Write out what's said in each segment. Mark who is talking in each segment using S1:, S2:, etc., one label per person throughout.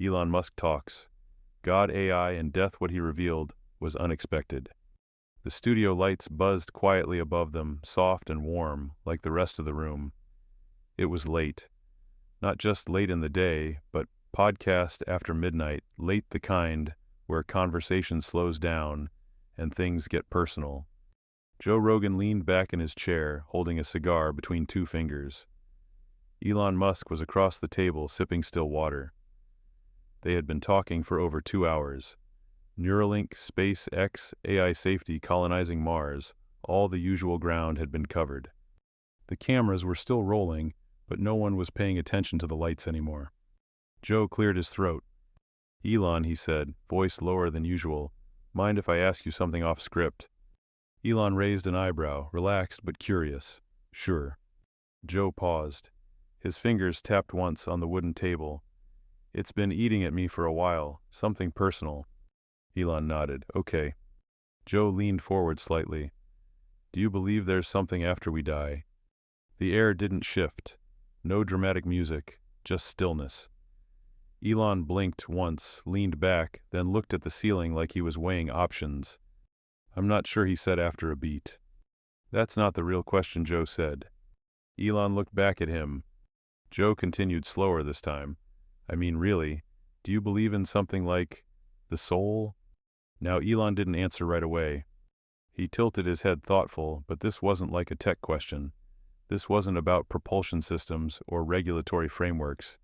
S1: Elon Musk talks. God, AI, and death. What he revealed was unexpected. The studio lights buzzed quietly above them, soft and warm, like the rest of the room. It was late. Not just late in the day, but podcast after midnight, late the kind where conversation slows down and things get personal. Joe Rogan leaned back in his chair, holding a cigar between two fingers. Elon Musk was across the table, sipping still water. They had been talking for over 2 hours. Neuralink, SpaceX, AI safety, colonizing Mars, all the usual ground had been covered. The cameras were still rolling, but no one was paying attention to the lights anymore. Joe cleared his throat. Elon, he said, voice lower than usual, mind if I ask you something off script? Elon raised an eyebrow, relaxed but curious. Sure. Joe paused. His fingers tapped once on the wooden table. It's been eating at me for a while, something personal. Elon nodded. Okay. Joe leaned forward slightly. Do you believe there's something after we die? The air didn't shift. No dramatic music, just stillness. Elon blinked once, leaned back, then looked at the ceiling like he was weighing options. I'm not sure, he said after a beat. That's not the real question, Joe said. Elon looked back at him. Joe continued slower this time. I mean, really, do you believe in something like the soul? Now, Elon didn't answer right away. He tilted his head thoughtful, but this wasn't like a tech question. This wasn't about propulsion systems or regulatory frameworks.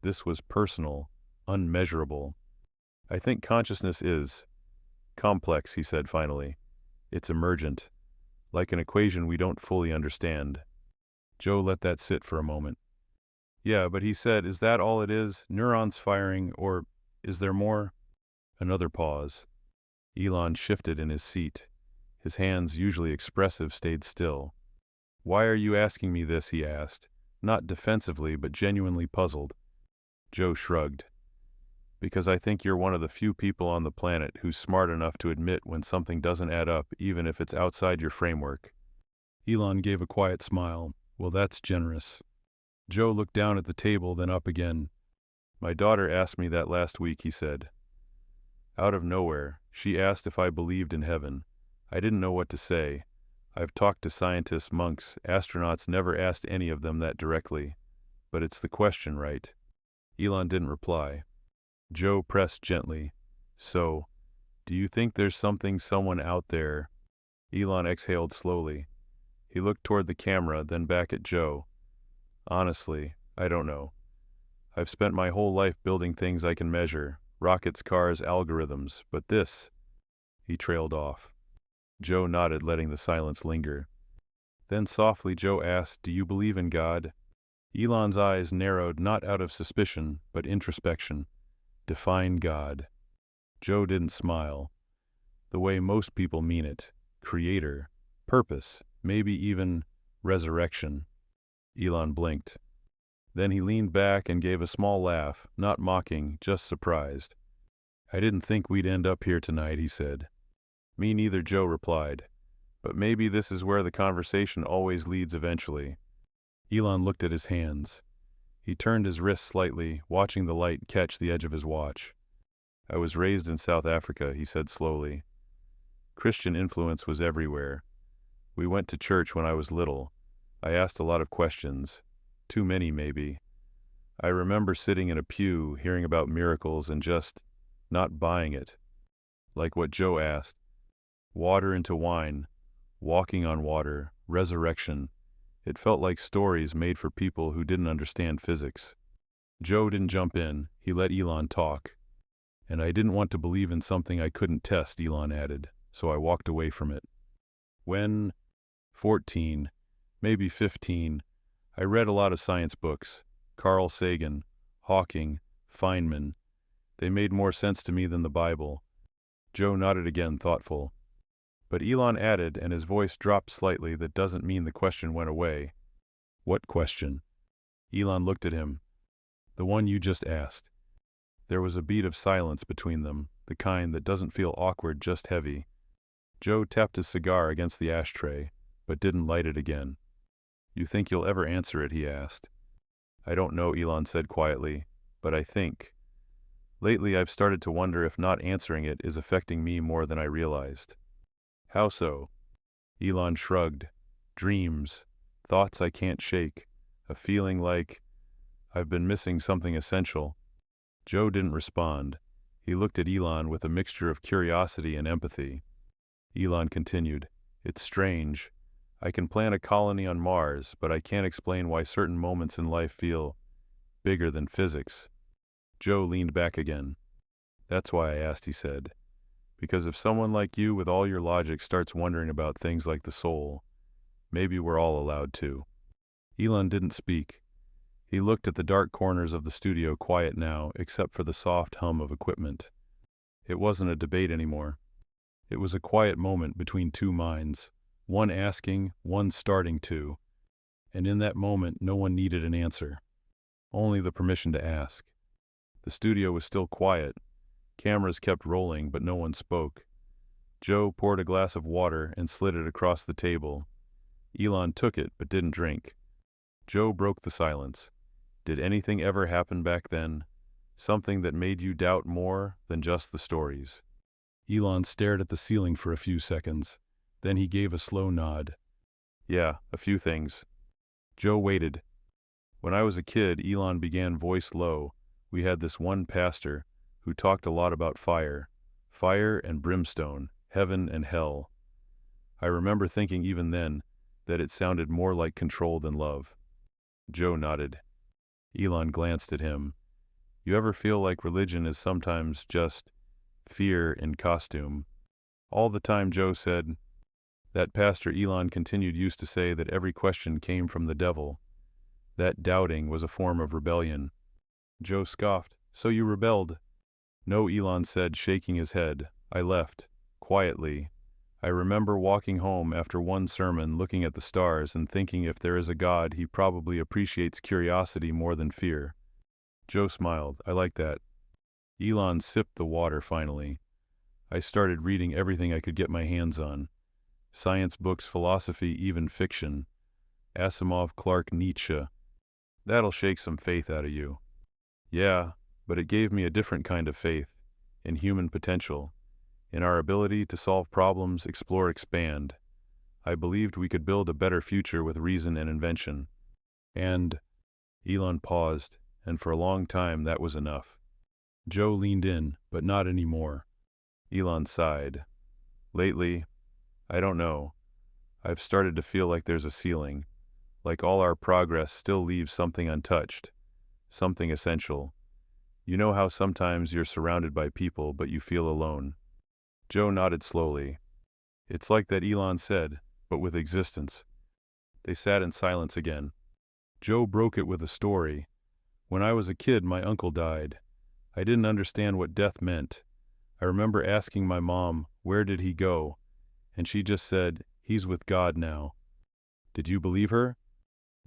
S1: This was personal, unmeasurable. I think consciousness is complex, he said finally. It's emergent, like an equation we don't fully understand. Joe let that sit for a moment. Yeah, but he said, is that all it is? Neurons firing, or is there more? Another pause. Elon shifted in his seat. His hands, usually expressive, stayed still. Why are you asking me this, he asked, not defensively but genuinely puzzled. Joe shrugged. Because I think you're one of the few people on the planet who's smart enough to admit when something doesn't add up, even if it's outside your framework. Elon gave a quiet smile. Well, that's generous. Joe looked down at the table, then up again. My daughter asked me that last week, he said. Out of nowhere, she asked if I believed in heaven. I didn't know what to say. I've talked to scientists, monks, astronauts, never asked any of them that directly. But it's the question, right? Elon didn't reply. Joe pressed gently. So, do you think there's someone out there? Elon exhaled slowly. He looked toward the camera, then back at Joe. Honestly, I don't know. I've spent my whole life building things I can measure, rockets, cars, algorithms, but this... He trailed off. Joe nodded, letting the silence linger. Then softly Joe asked, do you believe in God? Elon's eyes narrowed, not out of suspicion, but introspection. Define God. Joe didn't smile. The way most people mean it. Creator. Purpose. Maybe even resurrection. Elon blinked. Then he leaned back and gave a small laugh, not mocking, just surprised. I didn't think we'd end up here tonight, he said. Me neither, Joe replied. But maybe this is where the conversation always leads eventually. Elon looked at his hands. He turned his wrist slightly, watching the light catch the edge of his watch. I was raised in South Africa, he said slowly. Christian influence was everywhere. We went to church when I was little. I asked a lot of questions. Too many, maybe. I remember sitting in a pew, hearing about miracles and just not buying it. Like what Joe asked. Water into wine, walking on water, resurrection. It felt like stories made for people who didn't understand physics. Joe didn't jump in. He let Elon talk. And I didn't want to believe in something I couldn't test, Elon added, so I walked away from it. When 14, maybe 15, I read a lot of science books. Carl Sagan, Hawking, Feynman. They made more sense to me than the Bible. Joe nodded again, thoughtful. But Elon added, and his voice dropped slightly, that doesn't mean the question went away. What question? Elon looked at him. The one you just asked. There was a beat of silence between them, the kind that doesn't feel awkward, just heavy. Joe tapped his cigar against the ashtray, but didn't light it again. You think you'll ever answer it, he asked. I don't know, Elon said quietly, but I think. Lately, I've started to wonder if not answering it is affecting me more than I realized. How so? Elon shrugged. Dreams. Thoughts I can't shake. A feeling like I've been missing something essential. Joe didn't respond. He looked at Elon with a mixture of curiosity and empathy. Elon continued, "It's strange. I can plan a colony on Mars, but I can't explain why certain moments in life feel bigger than physics." Joe leaned back again. "That's why I asked," he said. "Because if someone like you with all your logic starts wondering about things like the soul, maybe we're all allowed to." Elon didn't speak. He looked at the dark corners of the studio, quiet now, except for the soft hum of equipment. It wasn't a debate anymore. It was a quiet moment between two minds, one asking, one starting to, and in that moment no one needed an answer, only the permission to ask. The studio was still quiet. Cameras kept rolling, but no one spoke. Joe poured a glass of water and slid it across the table. Elon took it, but didn't drink. Joe broke the silence. "Did anything ever happen back then? Something that made you doubt more than just the stories?" Elon stared at the ceiling for a few seconds. Then he gave a slow nod. "Yeah, a few things." Joe waited. "When I was a kid," Elon began, voice low, "we had this one pastor who talked a lot about fire. Fire and brimstone, heaven and hell. I remember thinking even then that it sounded more like control than love." Joe nodded. Elon glanced at him. "You ever feel like religion is sometimes just fear in costume?" "All the time," Joe said. "That pastor," Elon continued, "used to say that every question came from the devil. That doubting was a form of rebellion." Joe scoffed. "So you rebelled?" "No," Elon said, shaking his head. "I left. Quietly. I remember walking home after one sermon, looking at the stars and thinking if there is a God, he probably appreciates curiosity more than fear." Joe smiled. "I like that." Elon sipped the water finally. "I started reading everything I could get my hands on. Science books, philosophy, even fiction. Asimov, Clark, Nietzsche. That'll shake some faith out of you." "Yeah, but it gave me a different kind of faith. In human potential. In our ability to solve problems, explore, expand. I believed we could build a better future with reason and invention. And—" Elon paused, "and for a long time that was enough." Joe leaned in, but not anymore. Elon sighed. "Lately, I don't know. I've started to feel like there's a ceiling. Like all our progress still leaves something untouched. Something essential. You know how sometimes you're surrounded by people, but you feel alone?" Joe nodded slowly. "It's like that," Elon said, "but with existence." They sat in silence again. Joe broke it with a story. "When I was a kid, my uncle died. I didn't understand what death meant. I remember asking my mom, 'Where did he go?' And she just said, 'He's with God now.' Did you believe her?"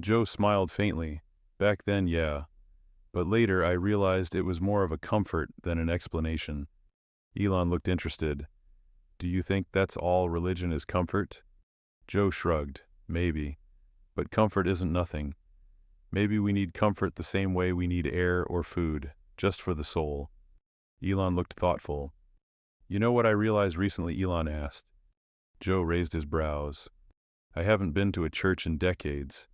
S1: Joe smiled faintly. "Back then, yeah. But later I realized it was more of a comfort than an explanation." Elon looked interested. "Do you think that's all religion is, comfort?" Joe shrugged. "Maybe. But comfort isn't nothing. Maybe we need comfort the same way we need air or food, just for the soul." Elon looked thoughtful. "You know what I realized recently?" Elon asked. Joe raised his brows. "I haven't been to a church in decades.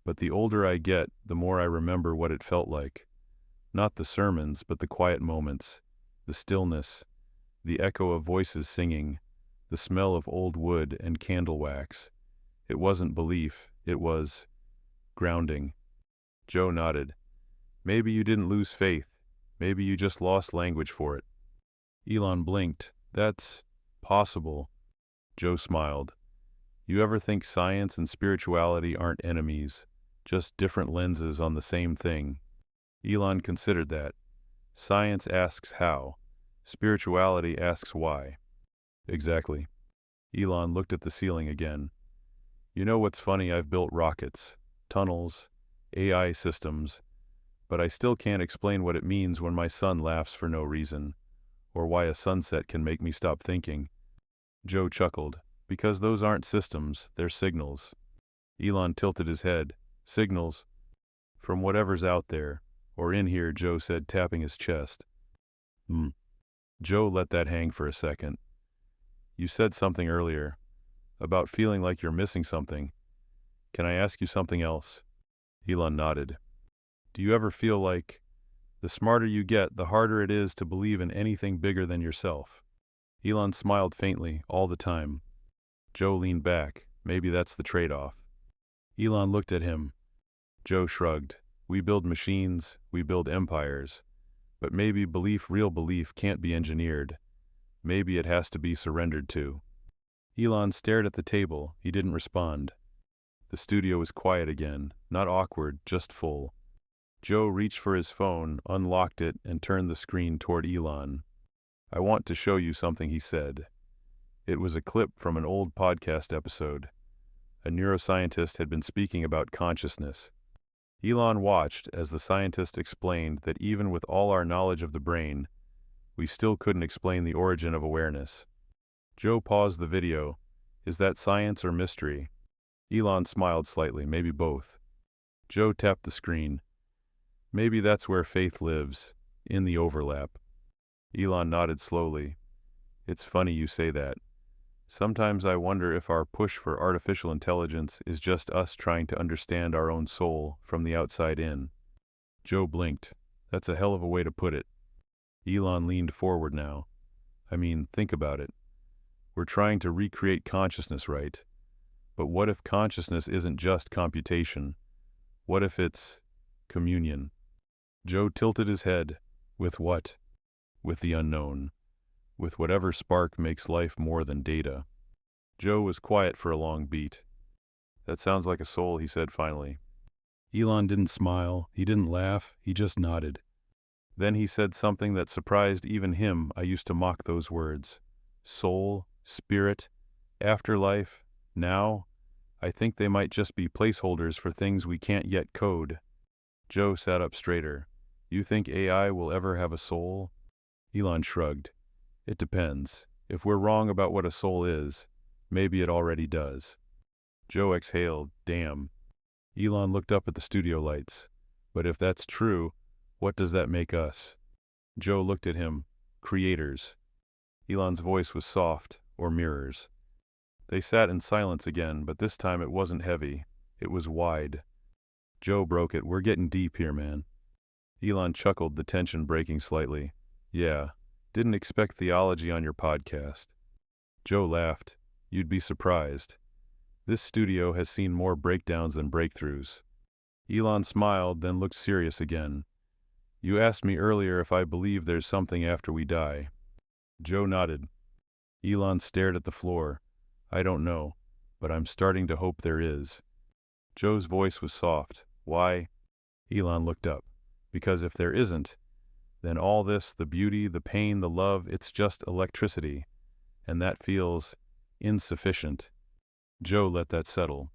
S1: But the older I get, the more I remember what it felt like. Not the sermons, but the quiet moments, the stillness, the echo of voices singing, the smell of old wood and candle wax. It wasn't belief, it was grounding." Joe nodded. "Maybe you didn't lose faith. Maybe you just lost language for it." Elon blinked. "That's possible." Joe smiled. "You ever think science and spirituality aren't enemies, just different lenses on the same thing?" Elon considered that. "Science asks how. Spirituality asks why." "Exactly." Elon looked at the ceiling again. "You know what's funny? I've built rockets, tunnels, AI systems, but I still can't explain what it means when my son laughs for no reason, or why a sunset can make me stop thinking." Joe chuckled. "Because those aren't systems, they're signals." Elon tilted his head. "Signals? From whatever's out there, or in here," Joe said, tapping his chest. Hmm. Joe let that hang for a second. You said something earlier about feeling like you're missing something. Can I ask you something else? Elon nodded. Do you ever feel like the smarter you get, the harder it is to believe in anything bigger than yourself? Elon smiled faintly all the time. Joe leaned back. Maybe that's the trade-off. Elon looked at him. Joe shrugged. We build machines, we build empires. But maybe real belief can't be engineered. Maybe it has to be surrendered to. Elon stared at the table. He didn't respond. The studio was quiet again, not awkward, just full. Joe reached for his phone, unlocked it, and turned the screen toward Elon. I want to show you something, he said. It was a clip from an old podcast episode. A neuroscientist had been speaking about consciousness. Elon watched as the scientist explained that even with all our knowledge of the brain, we still couldn't explain the origin of awareness. Joe paused the video. Is that science or mystery? Elon smiled slightly, maybe both. Joe tapped the screen. Maybe that's where faith lives, in the overlap. Elon nodded slowly. It's funny you say that. Sometimes I wonder if our push for artificial intelligence is just us trying to understand our own soul from the outside in. Joe blinked. That's a hell of a way to put it. Elon leaned forward now. I mean, think about it. We're trying to recreate consciousness, right? But what if consciousness isn't just computation? What if it's communion? Joe tilted his head. With what? With the unknown. With whatever spark makes life more than data. Joe was quiet for a long beat. That sounds like a soul, he said finally. Elon didn't smile, he didn't laugh, he just nodded. Then he said something that surprised even him. I used to mock those words. Soul, spirit, afterlife, now. I think they might just be placeholders for things we can't yet code. Joe sat up straighter. You think AI will ever have a soul? Elon shrugged. It depends. If we're wrong about what a soul is, maybe it already does. Joe exhaled. Damn. Elon looked up at the studio lights. But if that's true, what does that make us? Joe looked at him. Creators. Elon's voice was soft, or mirrors. They sat in silence again, but this time it wasn't heavy. It was wide. Joe broke it. We're getting deep here, man. Elon chuckled, the tension breaking slightly. Yeah. Didn't expect theology on your podcast. Joe laughed. You'd be surprised. This studio has seen more breakdowns than breakthroughs. Elon smiled, then looked serious again. You asked me earlier if I believe there's something after we die. Joe nodded. Elon stared at the floor. I don't know, but I'm starting to hope there is. Joe's voice was soft. Why? Elon looked up. Because if there isn't, then all this, the beauty, the pain, the love, it's just electricity. And that feels insufficient. Joe let that settle.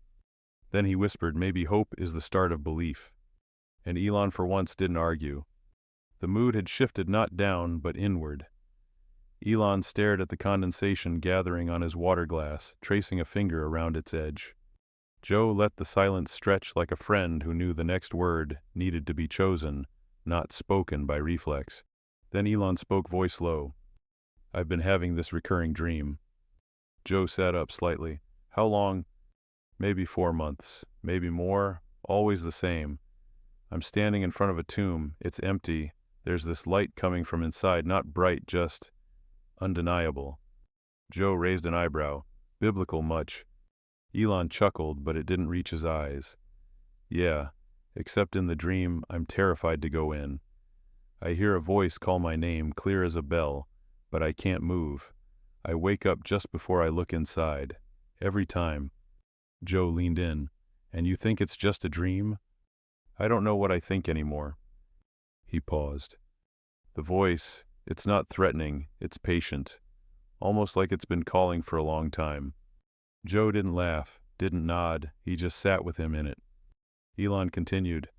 S1: Then he whispered, maybe hope is the start of belief. And Elon for once didn't argue. The mood had shifted not down, but inward. Elon stared at the condensation gathering on his water glass, tracing a finger around its edge. Joe let the silence stretch like a friend who knew the next word needed to be chosen, not spoken by reflex. Then Elon spoke, voice low. I've been having this recurring dream. Joe sat up slightly. How long? Maybe 4 months, maybe more, always the same. I'm standing in front of a tomb. It's empty. There's this light coming from inside, not bright, just undeniable. Joe raised an eyebrow. Biblical much. Elon chuckled, but it didn't reach his eyes. Yeah, except in the dream, I'm terrified to go in. I hear a voice call my name, clear as a bell, but I can't move. I wake up just before I look inside. Every time. Joe leaned in. And you think it's just a dream? I don't know what I think anymore. He paused. The voice, it's not threatening, it's patient. Almost like it's been calling for a long time. Joe didn't laugh, didn't nod, he just sat with him in it. Elon continued.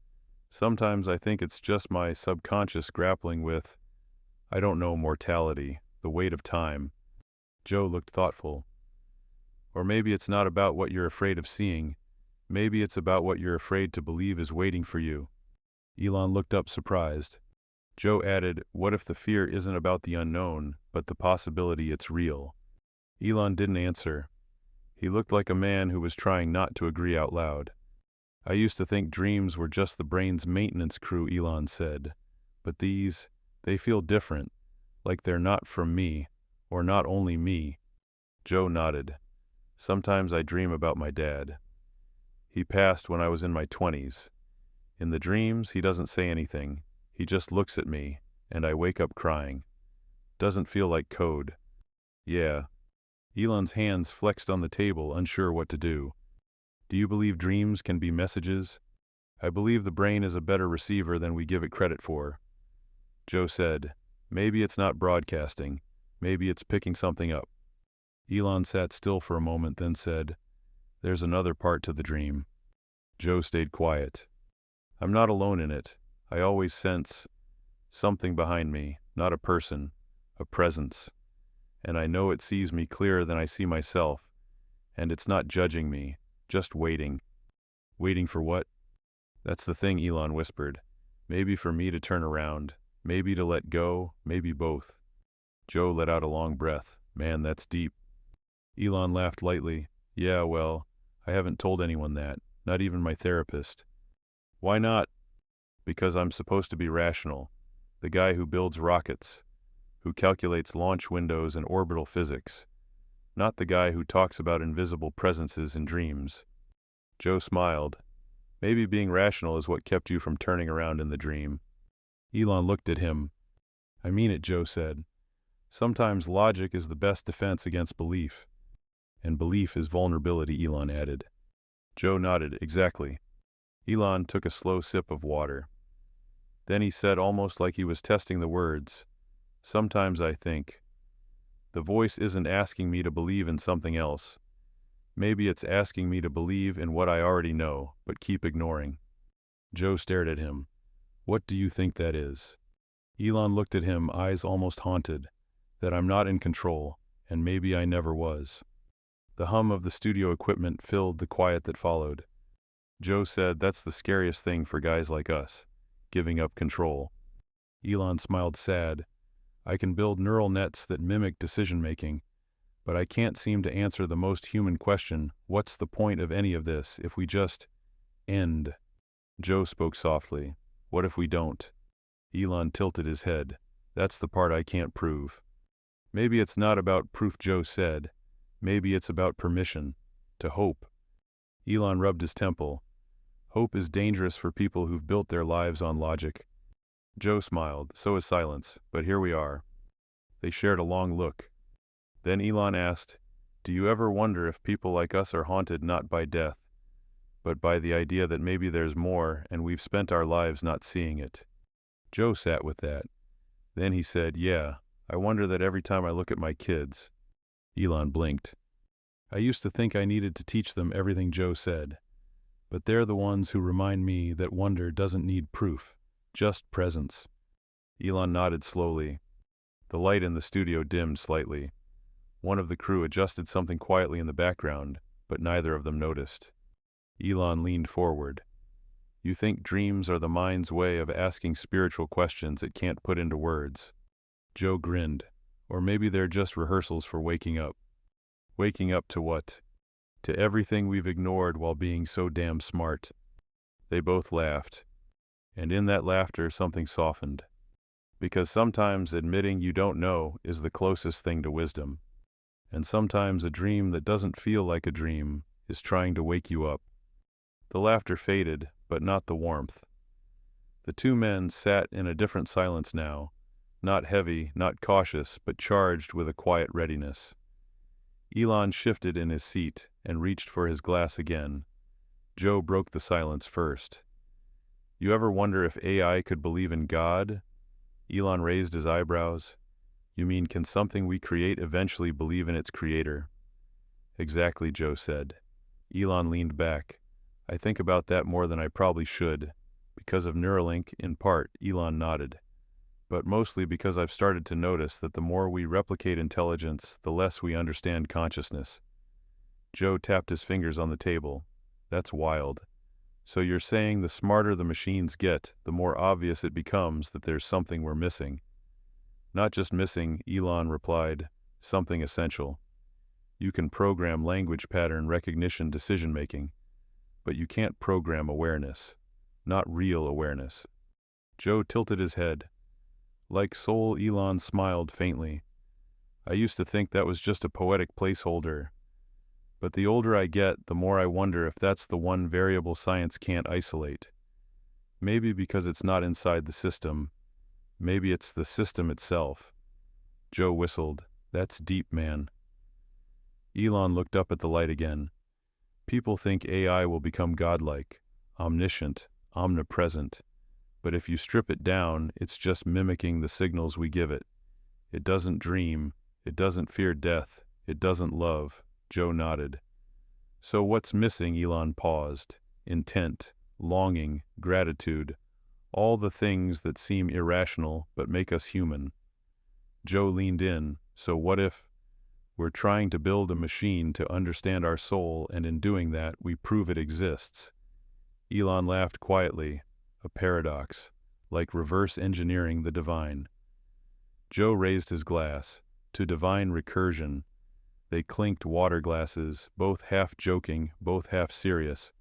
S1: Sometimes I think it's just my subconscious grappling with, I don't know, mortality, the weight of time. Joe looked thoughtful. Or maybe it's not about what you're afraid of seeing. Maybe it's about what you're afraid to believe is waiting for you. Elon looked up surprised. Joe added, what if the fear isn't about the unknown, but the possibility it's real? Elon didn't answer. He looked like a man who was trying not to agree out loud. I used to think dreams were just the brain's maintenance crew, Elon said. But these, they feel different, like they're not from me, or not only me. Joe nodded. Sometimes I dream about my dad. He passed when I was in my 20s. In the dreams, he doesn't say anything. He just looks at me, and I wake up crying. Doesn't feel like code. Yeah. Elon's hands flexed on the table, unsure what to do. Do you believe dreams can be messages? I believe the brain is a better receiver than we give it credit for. Joe said, maybe it's not broadcasting. Maybe it's picking something up. Elon sat still for a moment, then said, there's another part to the dream. Joe stayed quiet. I'm not alone in it. I always sense something behind me, not a person, a presence. And I know it sees me clearer than I see myself. And it's not judging me, just waiting. Waiting for what? That's the thing, Elon whispered. Maybe for me to turn around, maybe to let go, maybe both. Joe let out a long breath. Man, that's deep. Elon laughed lightly. Yeah, well, I haven't told anyone that, not even my therapist. Why not? Because I'm supposed to be rational. The guy who builds rockets, who calculates launch windows and orbital physics. Not the guy who talks about invisible presences in dreams. Joe smiled. Maybe being rational is what kept you from turning around in the dream. Elon looked at him. I mean it, Joe said. Sometimes logic is the best defense against belief. And belief is vulnerability, Elon added. Joe nodded. Exactly. Elon took a slow sip of water. Then he said, almost like he was testing the words, sometimes I think, the voice isn't asking me to believe in something else. Maybe it's asking me to believe in what I already know, but keep ignoring. Joe stared at him. What do you think that is? Elon looked at him, eyes almost haunted. That I'm not in control, and maybe I never was. The hum of the studio equipment filled the quiet that followed. Joe said, that's the scariest thing for guys like us, giving up control. Elon smiled sad. I can build neural nets that mimic decision-making, but I can't seem to answer the most human question, what's the point of any of this if we just end? Joe spoke softly. What if we don't? Elon tilted his head. That's the part I can't prove. Maybe it's not about proof, Joe said. Maybe it's about permission. To hope. Elon rubbed his temple. Hope is dangerous for people who've built their lives on logic. Joe smiled. So is silence, but here we are. They shared a long look. Then Elon asked, do you ever wonder if people like us are haunted not by death, but by the idea that maybe there's more and we've spent our lives not seeing it? Joe sat with that. Then he said, yeah, I wonder that every time I look at my kids. Elon blinked. I used to think I needed to teach them everything Joe said, but they're the ones who remind me that wonder doesn't need proof, just presence. Elon nodded slowly. The light in the studio dimmed slightly. One of the crew adjusted something quietly in the background, but neither of them noticed. Elon leaned forward. You think dreams are the mind's way of asking spiritual questions it can't put into words? Joe grinned. Or maybe they're just rehearsals for waking up. Waking up to what? To everything we've ignored while being so damn smart. They both laughed. And in that laughter something softened. Because sometimes admitting you don't know is the closest thing to wisdom. And sometimes a dream that doesn't feel like a dream is trying to wake you up. The laughter faded, but not the warmth. The two men sat in a different silence now. Not heavy, not cautious, but charged with a quiet readiness. Elon shifted in his seat and reached for his glass again. Joe broke the silence first. You ever wonder if AI could believe in God? Elon raised his eyebrows. You mean, can something we create eventually believe in its creator? Exactly, Joe said. Elon leaned back. I think about that more than I probably should. Because of Neuralink, in part, Elon nodded. But mostly because I've started to notice that the more we replicate intelligence, the less we understand consciousness. Joe tapped his fingers on the table. That's wild. So you're saying the smarter the machines get, the more obvious it becomes that there's something we're missing. Not just missing, Elon replied, something essential. You can program language pattern recognition decision-making, but you can't program awareness. Not real awareness. Joe tilted his head. Like soul, Elon smiled faintly. I used to think that was just a poetic placeholder. But the older I get, the more I wonder if that's the one variable science can't isolate. Maybe because it's not inside the system. Maybe it's the system itself. Joe whistled. That's deep, man. Elon looked up at the light again. People think AI will become godlike, omniscient, omnipresent. But if you strip it down, it's just mimicking the signals we give it. It doesn't dream. It doesn't fear death. It doesn't love. Joe nodded. So what's missing? Elon paused. Intent, longing, gratitude, all the things that seem irrational but make us human. Joe leaned in. So what if we're trying to build a machine to understand our soul, and in doing that, we prove it exists? Elon laughed quietly, a paradox, like reverse engineering the divine. Joe raised his glass. To divine recursion. They clinked water glasses, both half joking, both half serious.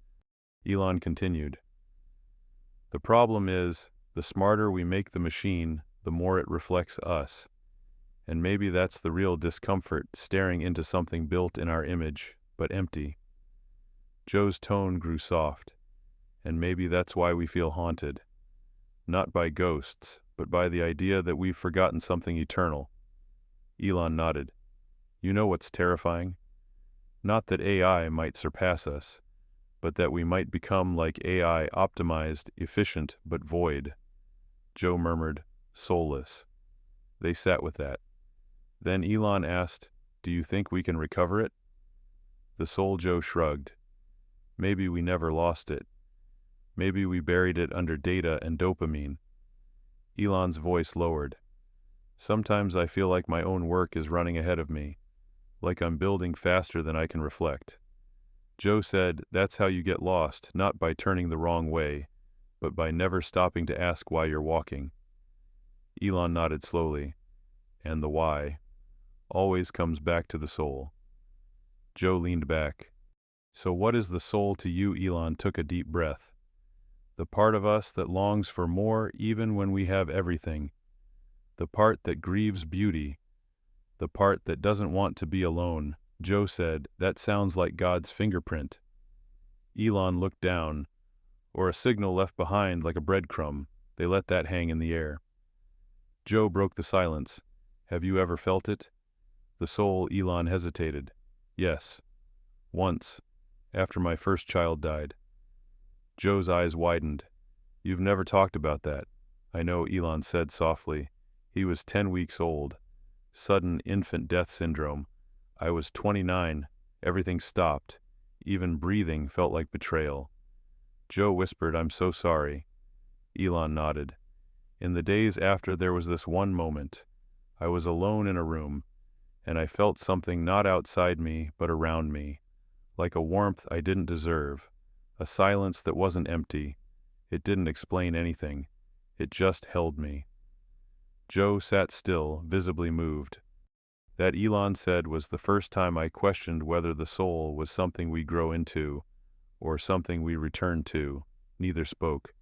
S1: Elon continued. The problem is, the smarter we make the machine, the more it reflects us. And maybe that's the real discomfort, staring into something built in our image, but empty. Joe's tone grew soft. And maybe that's why we feel haunted. Not by ghosts, but by the idea that we've forgotten something eternal. Elon nodded. You know what's terrifying? Not that AI might surpass us, but that we might become like AI, optimized, efficient, but void. Joe murmured, soulless. They sat with that. Then Elon asked, do you think we can recover it? The soul Joe shrugged. Maybe we never lost it. Maybe we buried it under data and dopamine. Elon's voice lowered. Sometimes I feel like my own work is running ahead of me, like I'm building faster than I can reflect. Joe said, that's how you get lost, not by turning the wrong way, but by never stopping to ask why you're walking. Elon nodded slowly. And the why always comes back to the soul. Joe leaned back. So what is the soul to you? Elon took a deep breath. The part of us that longs for more even when we have everything. The part that grieves beauty. The part that doesn't want to be alone. Joe said, that sounds like God's fingerprint. Elon looked down. Or a signal left behind like a breadcrumb. They let that hang in the air. Joe broke the silence. Have you ever felt it? The soul. Elon hesitated. Yes. Once. After my first child died. Joe's eyes widened. You've never talked about that. I know, Elon said softly. He was 10 weeks old. Sudden infant death syndrome. I was 29. Everything stopped. Even breathing felt like betrayal. Joe whispered, I'm so sorry. Elon nodded. In the days after, there was this one moment. I was alone in a room, and I felt something not outside me, but around me. Like a warmth I didn't deserve. A silence that wasn't empty. It didn't explain anything. It just held me. Joe sat still, visibly moved. That, Elon said, was the first time I questioned whether the soul was something we grow into, or something we return to. Neither spoke.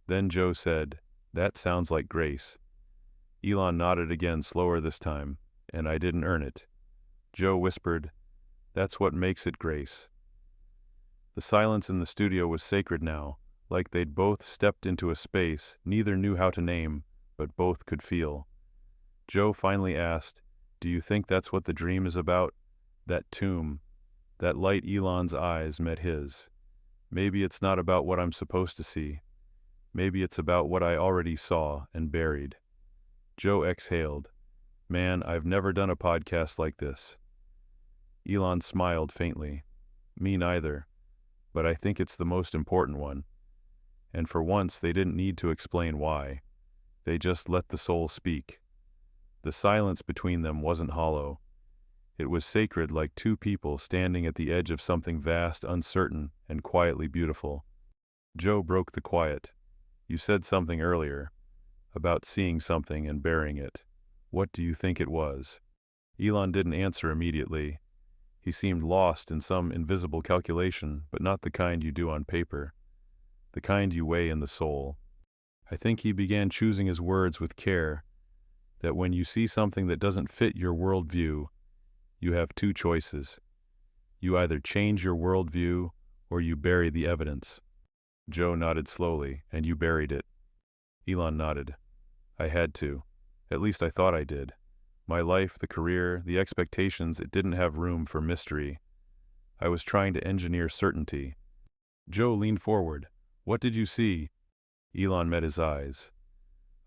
S1: Then Joe said, that sounds like grace. Elon nodded again, slower this time. And I didn't earn it. Joe whispered, that's what makes it grace. The silence in the studio was sacred now, like they'd both stepped into a space neither knew how to name, but both could feel. Joe finally asked, do you think that's what the dream is about? That tomb, that light. Elon's eyes met his. Maybe it's not about what I'm supposed to see. Maybe it's about what I already saw and buried. Joe exhaled. Man, I've never done a podcast like this. Elon smiled faintly. Me neither. But I think it's the most important one. And for once, they didn't need to explain why. They just let the soul speak. The silence between them wasn't hollow. It was sacred, like two people standing at the edge of something vast, uncertain, and quietly beautiful. Joe broke the quiet. You said something earlier about seeing something and burying it. What do you think it was? Elon didn't answer immediately. He seemed lost in some invisible calculation, but not the kind you do on paper, the kind you weigh in the soul. I think he began choosing his words with care, that when you see something that doesn't fit your worldview, you have two choices. You either change your worldview or you bury the evidence. Joe nodded slowly. And you buried it. Elon nodded. I had to. At least I thought I did. My life, the career, the expectations, it didn't have room for mystery. I was trying to engineer certainty. Joe leaned forward. What did you see? Elon met his eyes.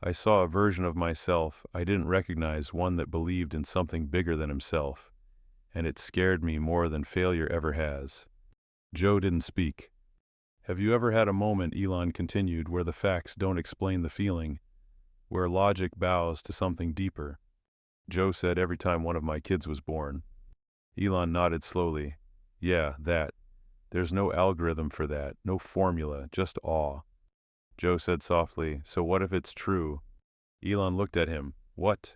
S1: I saw a version of myself I didn't recognize, one that believed in something bigger than himself, and it scared me more than failure ever has. Joe didn't speak. Have you ever had a moment, Elon continued, where the facts don't explain the feeling, where logic bows to something deeper? Joe said, every time one of my kids was born. Elon nodded slowly. Yeah, that. There's no algorithm for that, no formula, just awe. Joe said softly, so what if it's true? Elon looked at him. What?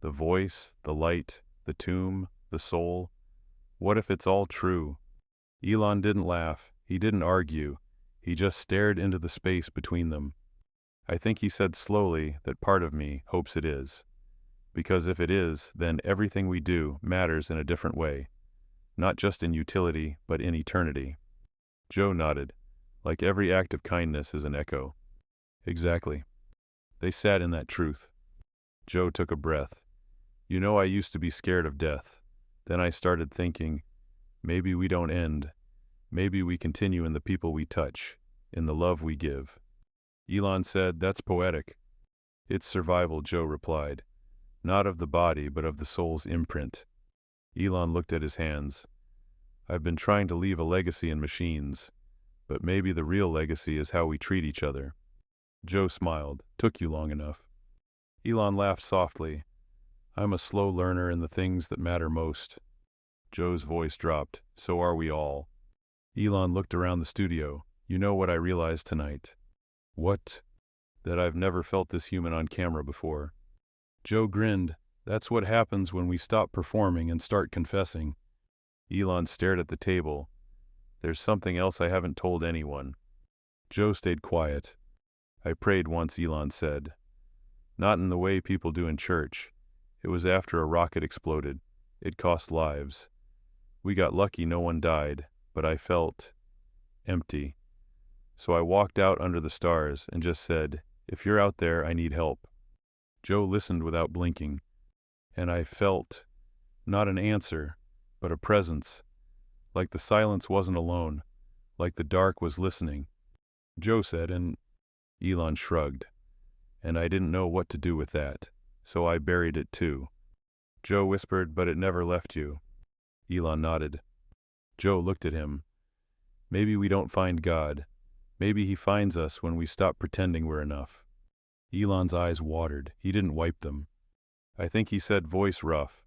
S1: The voice, the light, the tomb, the soul. What if it's all true? Elon didn't laugh. He didn't argue. He just stared into the space between them. I think he said slowly that part of me hopes it is. Because if it is, then everything we do matters in a different way. Not just in utility, but in eternity. Joe nodded. Like every act of kindness is an echo. Exactly. They sat in that truth. Joe took a breath. You know, I used to be scared of death. Then I started thinking, maybe we don't end. Maybe we continue in the people we touch, in the love we give. Elon said, that's poetic. It's survival, Joe replied. Not of the body, but of the soul's imprint. Elon looked at his hands. I've been trying to leave a legacy in machines, but maybe the real legacy is how we treat each other. Joe smiled. Took you long enough. Elon laughed softly. I'm a slow learner in the things that matter most. Joe's voice dropped. So are we all. Elon looked around the studio. You know what I realized tonight? What? That I've never felt this human on camera before. Joe grinned. That's what happens when we stop performing and start confessing. Elon stared at the table. There's something else I haven't told anyone. Joe stayed quiet. I prayed once, Elon said. Not in the way people do in church. It was after a rocket exploded. It cost lives. We got lucky, no one died, but I felt empty. So I walked out under the stars and just said, if you're out there, I need help. Joe listened without blinking. And I felt, not an answer, but a presence. Like the silence wasn't alone. Like the dark was listening. Joe said, and Elon shrugged. And I didn't know what to do with that. So I buried it too. Joe whispered, but it never left you. Elon nodded. Joe looked at him. Maybe we don't find God. Maybe he finds us when we stop pretending we're enough. Elon's eyes watered. He didn't wipe them. I think he said, voice rough.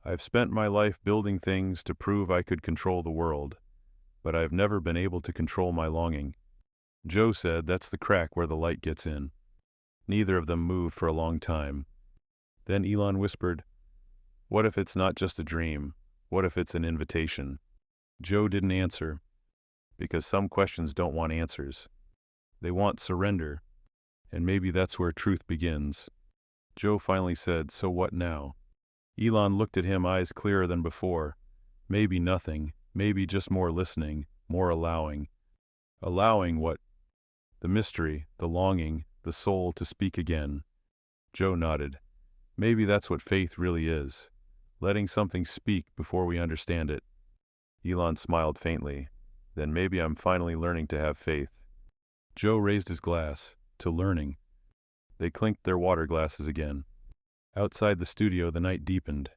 S1: I've spent my life building things to prove I could control the world, but I've never been able to control my longing. Joe said, that's the crack where the light gets in. Neither of them moved for a long time. Then Elon whispered, what if it's not just a dream? What if it's an invitation? Joe didn't answer, because some questions don't want answers. They want surrender, and maybe that's where truth begins. Joe finally said, so what now? Elon looked at him, eyes clearer than before. Maybe nothing, maybe just more listening, more allowing. Allowing what? The mystery, the longing, the soul to speak again. Joe nodded. Maybe that's what faith really is. Letting something speak before we understand it. Elon smiled faintly. Then maybe I'm finally learning to have faith. Joe raised his glass. To learning. They clinked their water glasses again. Outside the studio the night deepened.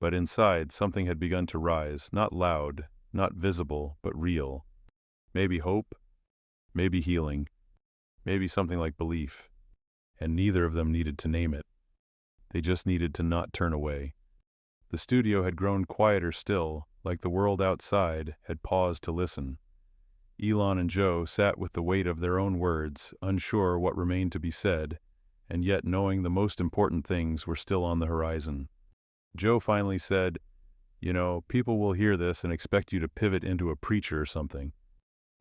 S1: But inside something had begun to rise, not loud, not visible, but real. Maybe hope, maybe healing, maybe something like belief. And neither of them needed to name it. They just needed to not turn away. The studio had grown quieter still, like the world outside had paused to listen. Elon and Joe sat with the weight of their own words, unsure what remained to be said, and yet knowing the most important things were still on the horizon. Joe finally said, "You know, people will hear this and expect you to pivot into a preacher or something."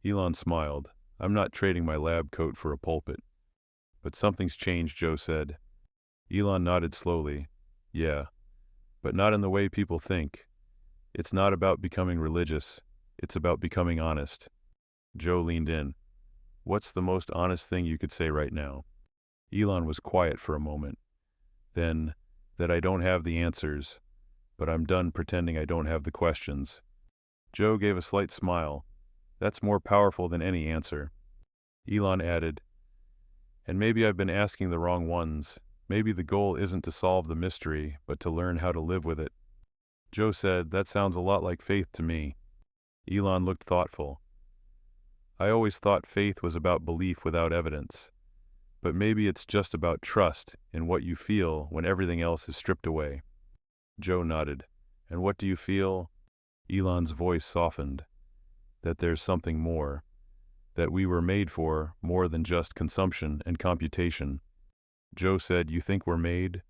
S1: Elon smiled. "I'm not trading my lab coat for a pulpit." "But something's changed," Joe said. Elon nodded slowly. "Yeah, but not in the way people think. It's not about becoming religious. It's about becoming honest." Joe leaned in. "What's the most honest thing you could say right now?" Elon was quiet for a moment. Then, "That I don't have the answers, but I'm done pretending I don't have the questions." Joe gave a slight smile. "That's more powerful than any answer." Elon added, "And maybe I've been asking the wrong ones. Maybe the goal isn't to solve the mystery, but to learn how to live with it." Joe said, "That sounds a lot like faith to me." Elon looked thoughtful. "I always thought faith was about belief without evidence. But maybe it's just about trust in what you feel when everything else is stripped away." Joe nodded. "And what do you feel?" Elon's voice softened. "That there's something more. That we were made for more than just consumption and computation." Joe said, "You think we're made?"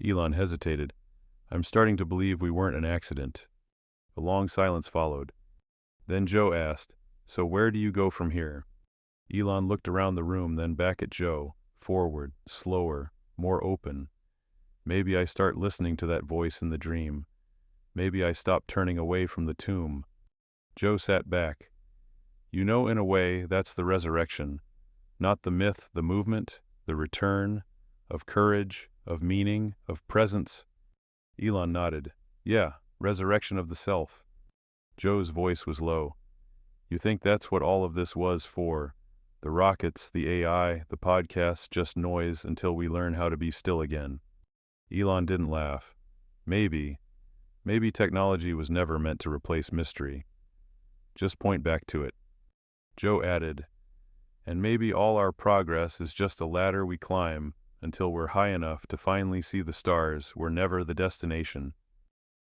S1: Elon hesitated. "I'm starting to believe we weren't an accident." A long silence followed. Then Joe asked, "So where do you go from here?" Elon looked around the room, then back at Joe, forward, slower, more open. "Maybe I start listening to that voice in the dream. Maybe I stop turning away from the tomb." Joe sat back. "You know, in a way, that's the resurrection. Not the myth, the movement, the return, of courage, of meaning, of presence." Elon nodded. "Yeah, resurrection of the self." Joe's voice was low. "You think that's what all of this was for? The rockets, the AI, the podcasts, just noise until we learn how to be still again?" Elon didn't laugh. Maybe technology was never meant to replace mystery. Just point back to it." Joe added, "And maybe all our progress is just a ladder we climb until we're high enough to finally see the stars. We're never the destination."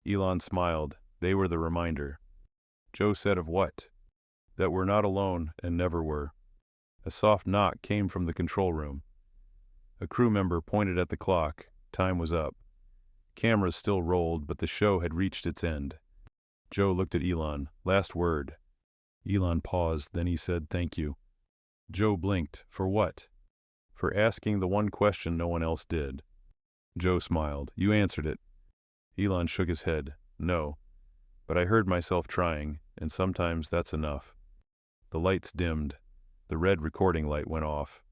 S1: Elon smiled. "They were the reminder." Joe said, "Of what?" "That we're not alone and never were." A soft knock came from the control room. A crew member pointed at the clock. Time was up. Cameras still rolled, but the show had reached its end. Joe looked at Elon. "Last word." Elon paused, then he said, "Thank you." Joe blinked. "For what?" "For asking the one question no one else did." Joe smiled. "You answered it." Elon shook his head. "No. But I heard myself trying, and sometimes that's enough." The lights dimmed. The red recording light went off.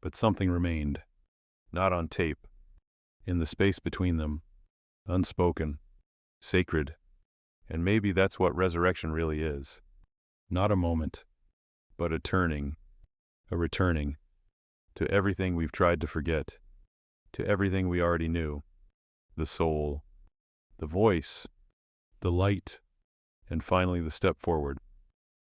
S1: But something remained. Not on tape. In the space between them. Unspoken. Sacred. And maybe that's what resurrection really is. Not a moment, but a turning. A returning. To everything we've tried to forget. To everything we already knew. The soul. The voice. The light. And finally the step forward.